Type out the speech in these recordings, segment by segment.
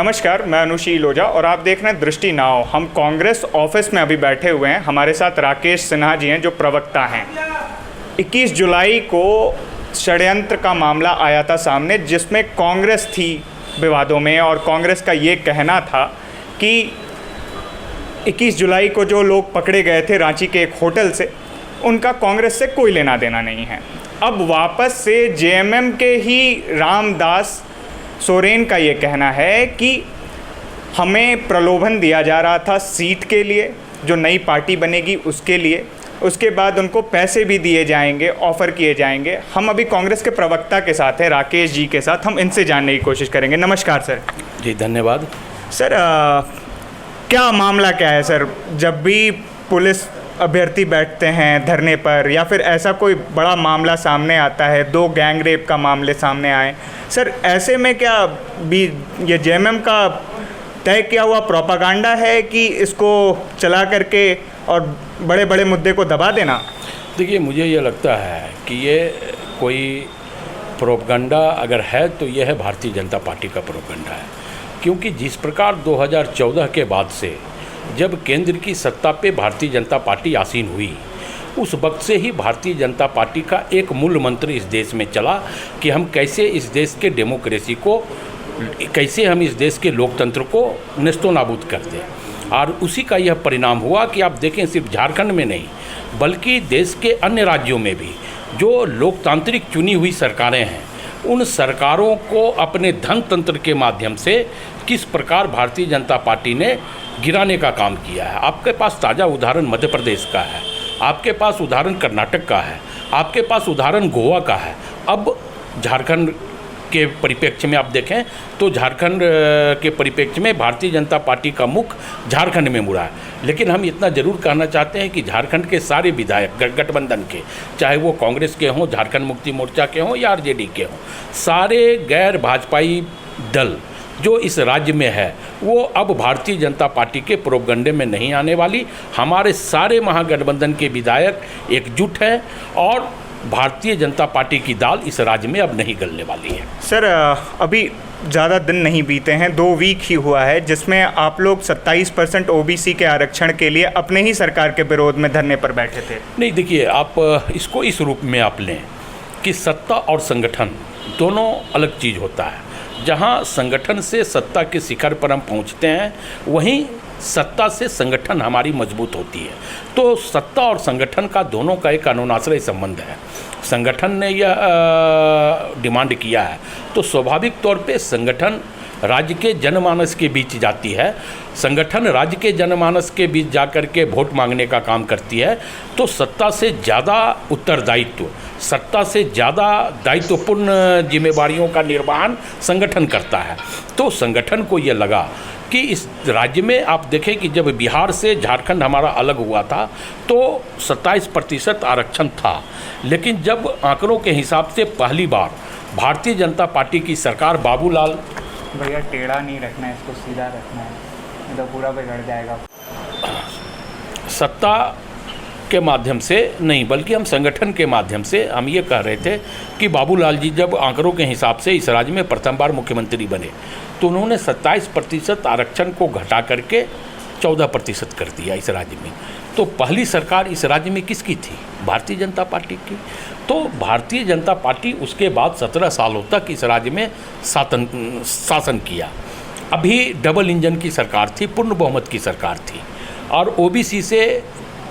नमस्कार, मैं अनुशील ओझा और आप देख रहे हैं दृष्टि नाव। हम कांग्रेस ऑफिस में अभी बैठे हुए हैं। हमारे साथ राकेश सिन्हा जी हैं जो प्रवक्ता हैं। 21 जुलाई को षड्यंत्र का मामला आया था सामने, जिसमें कांग्रेस थी विवादों में और कांग्रेस का ये कहना था कि 21 जुलाई को जो लोग पकड़े गए थे रांची के एक होटल से, उनका कांग्रेस से कोई लेना देना नहीं है। अब वापस से जेएमएम के ही रामदास सोरेन का ये कहना है कि हमें प्रलोभन दिया जा रहा था सीट के लिए, जो नई पार्टी बनेगी उसके लिए, उसके बाद उनको पैसे भी दिए जाएंगे, ऑफ़र किए जाएंगे। हम अभी कांग्रेस के प्रवक्ता के साथ हैं, राकेश जी के साथ, हम इनसे जानने की कोशिश करेंगे। नमस्कार सर। जी धन्यवाद सर। क्या मामला क्या है सर? जब भी पुलिस अभ्यर्थी बैठते हैं धरने पर या फिर ऐसा कोई बड़ा मामला सामने आता है, 2 गैंग रेप का मामले सामने आए सर, ऐसे में क्या भी ये जेएमएम का तय किया हुआ प्रोपागेंडा है कि इसको चला करके और बड़े बड़े मुद्दे को दबा देना? देखिए, मुझे ये लगता है कि ये कोई प्रोपागेंडा अगर है तो ये है भारतीय जनता पार्टी का प्रोपागेंडा है। क्योंकि जिस प्रकार 2014 के बाद से जब केंद्र की सत्ता पे भारतीय जनता पार्टी आसीन हुई, उस वक्त से ही भारतीय जनता पार्टी का एक मूल मंत्र इस देश में चला कि हम कैसे इस देश के डेमोक्रेसी को, कैसे हम इस देश के लोकतंत्र को नेस्तो नाबूद कर दें। और उसी का यह परिणाम हुआ कि आप देखें, सिर्फ झारखंड में नहीं बल्कि देश के अन्य राज्यों में भी जो लोकतांत्रिक चुनी हुई सरकारें हैं, उन सरकारों को अपने धन तंत्र के माध्यम से किस प्रकार भारतीय जनता पार्टी ने गिराने का काम किया है। आपके पास ताज़ा उदाहरण मध्य प्रदेश का है, आपके पास उदाहरण कर्नाटक का है, आपके पास उदाहरण गोवा का है। अब झारखंड के परिप्रेक्ष्य में आप देखें तो झारखंड के परिप्रेक्ष्य में भारतीय जनता पार्टी का मुख झारखंड में मुड़ा है। लेकिन हम इतना ज़रूर कहना चाहते हैं कि झारखंड के सारे विधायक गठबंधन के, चाहे वो कांग्रेस के हों, झारखंड मुक्ति मोर्चा के हों या आरजेडी के हों, सारे गैर भाजपाई दल जो इस राज्य में है वो अब भारतीय जनता पार्टी के प्रोपगंडे में नहीं आने वाली। हमारे सारे महागठबंधन के विधायक एकजुट हैं और भारतीय जनता पार्टी की दाल इस राज्य में अब नहीं गलने वाली है। सर, अभी ज़्यादा दिन नहीं बीते हैं, 2 वीक ही हुआ है, जिसमें आप लोग 27% ओबीसी के आरक्षण के लिए अपने ही सरकार के विरोध में धरने पर बैठे थे। नहीं, देखिए, आप इसको इस रूप में आप लें कि सत्ता और संगठन दोनों अलग चीज़ होता है। जहाँ संगठन से सत्ता के शिखर पर हम पहुँचते हैं, वहीं सत्ता से संगठन हमारी मजबूत होती है। तो सत्ता और संगठन का दोनों का एक अनुनाश्रय संबंध है। संगठन ने यह डिमांड किया है तो स्वाभाविक तौर पे संगठन राज्य के जनमानस के बीच जाती है। संगठन राज्य के जनमानस के बीच जाकर के वोट मांगने का काम करती है। तो सत्ता से ज़्यादा उत्तरदायित्व, सत्ता से ज़्यादा दायित्वपूर्ण जिम्मेवारियों का निर्वहन संगठन करता है। तो संगठन को ये लगा कि इस राज्य में आप देखें कि जब बिहार से झारखंड हमारा अलग हुआ था तो 27% आरक्षण था। लेकिन जब आंकड़ों के हिसाब से पहली बार भारतीय जनता पार्टी की सरकार, बाबूलाल, भैया टेढ़ा नहीं रखना है, इसको सीधा रखना है, नहीं तो पूरा बिगड़ जाएगा। सत्ता के माध्यम से नहीं बल्कि हम संगठन के माध्यम से हम ये कह रहे थे कि बाबूलाल जी जब आंकड़ों के हिसाब से इस राज्य में प्रथम बार मुख्यमंत्री बने तो उन्होंने 27% आरक्षण को घटा करके 14% कर दिया इस राज्य में। तो पहली सरकार इस राज्य में किसकी थी? भारतीय जनता पार्टी की। तो भारतीय जनता पार्टी उसके बाद 17 सालों तक इस राज्य में शासन किया। अभी डबल इंजन की सरकार थी, पूर्ण बहुमत की सरकार थी और ओबीसी से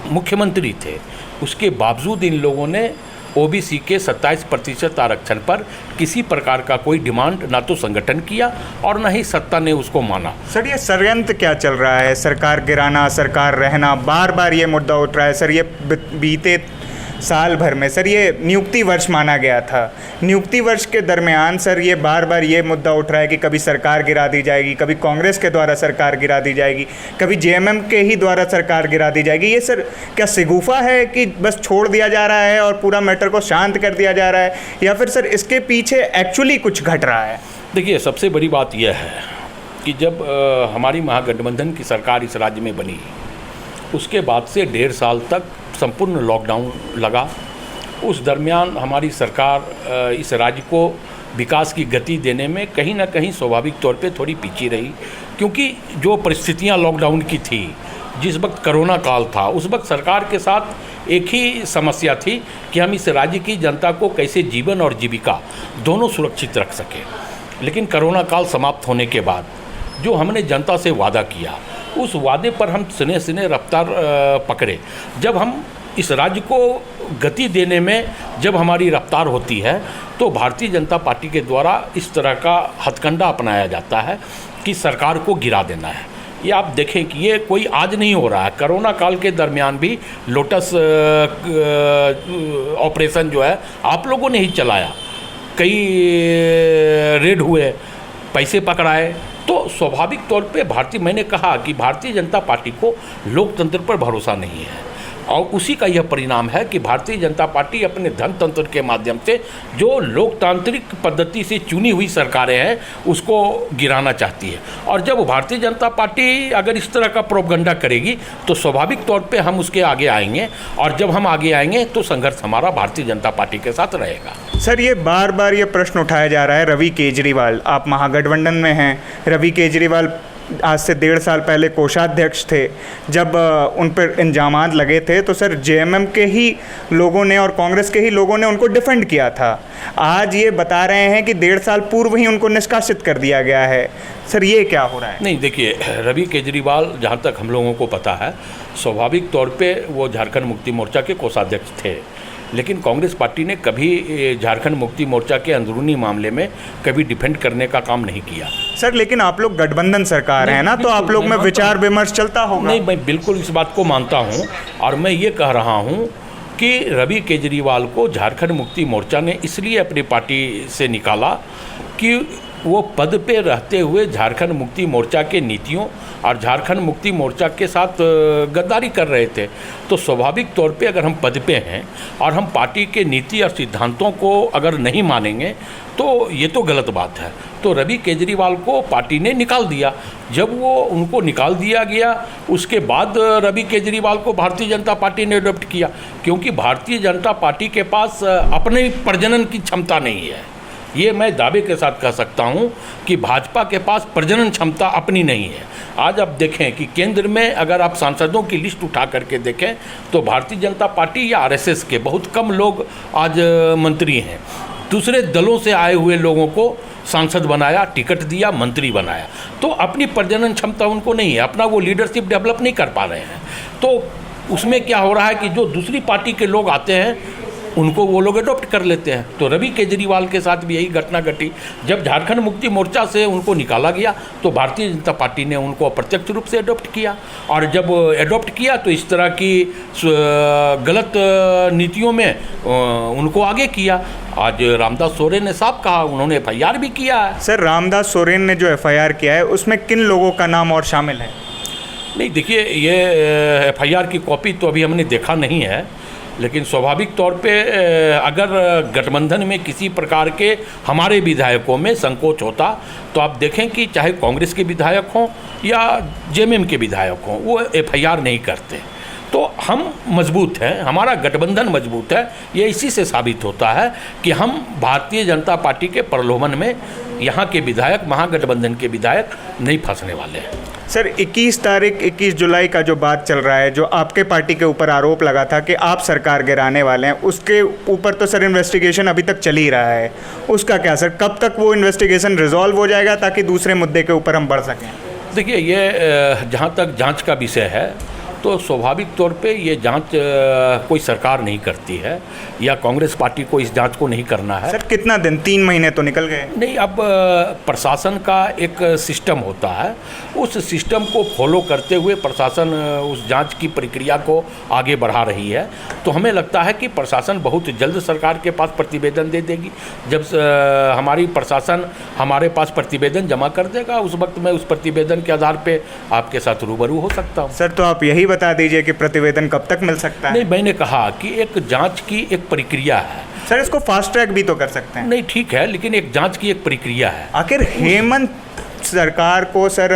मुख्यमंत्री थे। उसके बावजूद इन लोगों ने ओबीसी के 27% आरक्षण पर किसी प्रकार का कोई डिमांड ना तो संगठन किया और ना ही सत्ता ने उसको माना। सर, ये षड्यंत्र क्या चल रहा है? सरकार गिराना, सरकार रहना, बार बार ये मुद्दा उठ रहा है सर। ये बीते साल भर में सर ये नियुक्ति वर्ष माना गया था। नियुक्ति वर्ष के दरमियान सर ये बार बार ये मुद्दा उठ रहा है कि कभी सरकार गिरा दी जाएगी, कभी कांग्रेस के द्वारा सरकार गिरा दी जाएगी, कभी जेएमएम के ही द्वारा सरकार गिरा दी जाएगी। ये सर क्या शिगुफा है कि बस छोड़ दिया जा रहा है और पूरा मैटर को शांत कर दिया जा रहा है, या फिर सर इसके पीछे एक्चुअली कुछ घट रहा है? देखिए, सबसे बड़ी बात यह है कि जब हमारी महागठबंधन की सरकार इस राज्य में बनी, उसके बाद से 1.5 साल तक संपूर्ण लॉकडाउन लगा। उस दरमियान हमारी सरकार इस राज्य को विकास की गति देने में कहीं ना कहीं स्वाभाविक तौर पे थोड़ी पीछे रही, क्योंकि जो परिस्थितियां लॉकडाउन की थी, जिस वक्त कोरोना काल था, उस वक्त सरकार के साथ एक ही समस्या थी कि हम इस राज्य की जनता को कैसे जीवन और जीविका दोनों सुरक्षित रख सकें। लेकिन कोरोना काल समाप्त होने के बाद जो हमने जनता से वादा किया, उस वादे पर हम सिने सिने रफ्तार पकड़े। जब हम इस राज्य को गति देने में जब हमारी रफ्तार होती है, तो भारतीय जनता पार्टी के द्वारा इस तरह का हथकंडा अपनाया जाता है कि सरकार को गिरा देना है। ये आप देखें कि ये कोई आज नहीं हो रहा है। कोरोना काल के दरमियान भी लोटस ऑपरेशन जो है आप लोगों ने ही चलाया, कई रेड हुए, पैसे पकड़ाए। तो स्वाभाविक तौर पे मैंने कहा कि भारतीय जनता पार्टी को लोकतंत्र पर भरोसा नहीं है, और उसी का यह परिणाम है कि भारतीय जनता पार्टी अपने धनतंत्र के माध्यम से जो लोकतांत्रिक पद्धति से चुनी हुई सरकारें हैं उसको गिराना चाहती है। और जब भारतीय जनता पार्टी अगर इस तरह का प्रोपगंडा करेगी तो स्वाभाविक तौर पे हम उसके आगे आएंगे, और जब हम आगे आएंगे तो संघर्ष हमारा भारतीय जनता पार्टी के साथ रहेगा। सर, ये बार बार ये प्रश्न उठाया जा रहा है, रवि केजरीवाल, आप महागठबंधन में हैं, रवि केजरीवाल आज से 1.5 साल पहले कोषाध्यक्ष थे, जब उन पर इल्ज़ामात लगे थे तो सर जेएमएम के ही लोगों ने और कांग्रेस के ही लोगों ने उनको डिफेंड किया था। आज ये बता रहे हैं कि 1.5 साल पूर्व ही उनको निष्कासित कर दिया गया है। सर, ये क्या हो रहा है? नहीं, देखिए, रवि केजरीवाल जहाँ तक हम लोगों को पता है, स्वाभाविक तौर पे वो झारखंड मुक्ति मोर्चा के कोषाध्यक्ष थे, लेकिन कांग्रेस पार्टी ने कभी झारखंड मुक्ति मोर्चा के अंदरूनी मामले में कभी डिफेंड करने का काम नहीं किया। सर, लेकिन आप लोग गठबंधन सरकार है ना, तो आप लोग में विचार विमर्श चलता होगा। नहीं, मैं बिल्कुल इस बात को मानता हूं, और मैं ये कह रहा हूं कि रवि केजरीवाल को झारखंड मुक्ति मोर्चा ने इसलिए अपनी पार्टी से निकाला कि वो पद पे रहते हुए झारखंड मुक्ति मोर्चा के नीतियों और झारखंड मुक्ति मोर्चा के साथ गद्दारी कर रहे थे। तो स्वाभाविक तौर पे अगर हम पद पे हैं और हम पार्टी के नीति और सिद्धांतों को अगर नहीं मानेंगे तो ये तो गलत बात है। तो रवि केजरीवाल को पार्टी ने निकाल दिया। जब वो उनको निकाल दिया गया, उसके बाद रवि केजरीवाल को भारतीय जनता पार्टी ने अडॉप्ट किया, क्योंकि भारतीय जनता पार्टी के पास अपने प्रजनन की क्षमता नहीं है। ये मैं दावे के साथ कह सकता हूँ कि भाजपा के पास प्रजनन क्षमता अपनी नहीं है। आज आप देखें कि केंद्र में अगर आप सांसदों की लिस्ट उठा करके देखें तो भारतीय जनता पार्टी या आरएसएस के बहुत कम लोग आज मंत्री हैं। दूसरे दलों से आए हुए लोगों को सांसद बनाया, टिकट दिया, मंत्री बनाया, तो अपनी प्रजनन क्षमता उनको नहीं है, अपना वो लीडरशिप डेवलप नहीं कर पा रहे हैं। तो उसमें क्या हो रहा है कि जो दूसरी पार्टी के लोग आते हैं उनको वो लोग अडॉप्ट कर लेते हैं। तो रवि केजरीवाल के साथ भी यही घटना घटी। जब झारखंड मुक्ति मोर्चा से उनको निकाला गया तो भारतीय जनता पार्टी ने उनको अप्रत्यक्ष रूप से अडॉप्ट किया, और जब अडॉप्ट किया तो इस तरह की गलत नीतियों में उनको आगे किया। आज रामदास सोरेन ने साफ कहा, उन्होंने FIR भी किया है। सर, रामदास सोरेन ने जो FIR किया है उसमें किन लोगों का नाम और शामिल है? नहीं, देखिए, ये FIR की कॉपी तो अभी हमने देखा नहीं है, लेकिन स्वाभाविक तौर पे अगर गठबंधन में किसी प्रकार के हमारे विधायकों में संकोच होता तो आप देखें कि चाहे कांग्रेस के विधायक हों या जेएमएम के विधायक हों, वो FIR नहीं करते। तो हम मजबूत हैं, हमारा गठबंधन मजबूत है। ये इसी से साबित होता है कि हम भारतीय जनता पार्टी के प्रलोभन में यहाँ के विधायक, महागठबंधन के विधायक नहीं फंसने वाले हैं। सर, 21 जुलाई का जो बात चल रहा है, जो आपके पार्टी के ऊपर आरोप लगा था कि आप सरकार गिराने वाले हैं, उसके ऊपर तो सर इन्वेस्टिगेशन अभी तक चल ही रहा है। उसका क्या सर, कब तक वो इन्वेस्टिगेशन रिजॉल्व हो जाएगा ताकि दूसरे मुद्दे के ऊपर हम बढ़ सकें? देखिए, ये जहाँ तक जांच का विषय है तो स्वाभाविक तौर पे ये जांच कोई सरकार नहीं करती है, या कांग्रेस पार्टी को इस जांच को नहीं करना है। सर, कितना दिन? 3 महीने तो निकल गए। नहीं, अब प्रशासन का एक सिस्टम होता है, उस सिस्टम को फॉलो करते हुए प्रशासन उस जांच की प्रक्रिया को आगे बढ़ा रही है। तो हमें लगता है कि प्रशासन बहुत जल्द सरकार के पास प्रतिवेदन दे देगी। जब हमारी प्रशासन हमारे पास प्रतिवेदन जमा कर देगा, उस वक्त मैं उस प्रतिवेदन के आधार पर आपके साथ रूबरू हो सकता हूँ। सर, तो आप यही बता दीजिए कि प्रतिवेदन कब तक मिल सकता है? नहीं, मैंने कहा कि एक जांच की एक प्रक्रिया है। सर, इसको फास्ट ट्रैक भी तो कर सकते हैं। नहीं, ठीक है, लेकिन एक जांच की एक प्रक्रिया है। आखिर हेमंत सरकार को सर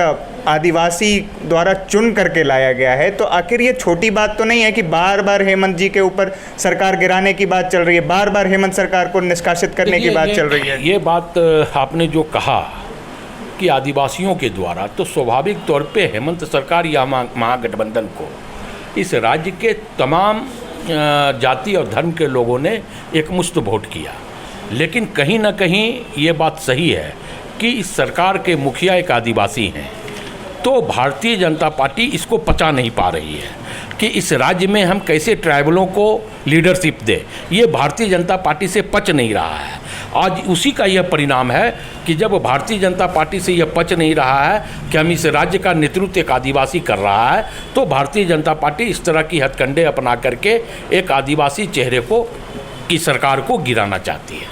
आदिवासी द्वारा चुन करके लाया गया है, तो आखिर ये छोटी बात तो नहीं है कि बार बार हेमंत जी के ऊपर सरकार गिराने की बात चल रही है, बार बार हेमंत सरकार को निष्कासित करने की बात चल रही है। ये बात आपने जो कहा कि आदिवासियों के द्वारा, तो स्वाभाविक तौर पे हेमंत सरकार या महागठबंधन को इस राज्य के तमाम जाति और धर्म के लोगों ने एकमुश्त वोट किया। लेकिन कहीं ना कहीं ये बात सही है कि इस सरकार के मुखिया एक आदिवासी हैं, तो भारतीय जनता पार्टी इसको पचा नहीं पा रही है कि इस राज्य में हम कैसे ट्राइबलों को लीडरशिप दें। ये भारतीय जनता पार्टी से पच नहीं रहा है। आज उसी का यह परिणाम है कि जब भारतीय जनता पार्टी से यह पच नहीं रहा है कि हम इस राज्य का नेतृत्व एक आदिवासी कर रहा है, तो भारतीय जनता पार्टी इस तरह की हथकंडे अपना करके एक आदिवासी चेहरे को की सरकार को गिराना चाहती है।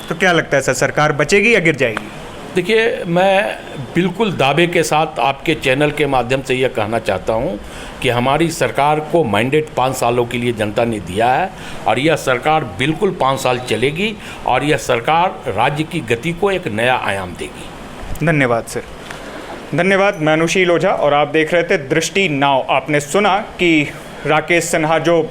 तो क्या लगता है सर, सरकार बचेगी या गिर जाएगी? देखिए, मैं बिल्कुल दावे के साथ आपके चैनल के माध्यम से यह कहना चाहता हूं कि हमारी सरकार को मैंडेट 5 सालों के लिए जनता ने दिया है और यह सरकार बिल्कुल 5 साल चलेगी और यह सरकार राज्य की गति को एक नया आयाम देगी। धन्यवाद सर। धन्यवाद। मैं अनुशील ओझा और आप देख रहे थे दृष्टि नाव। आपने सुना कि राकेश सिन्हा जो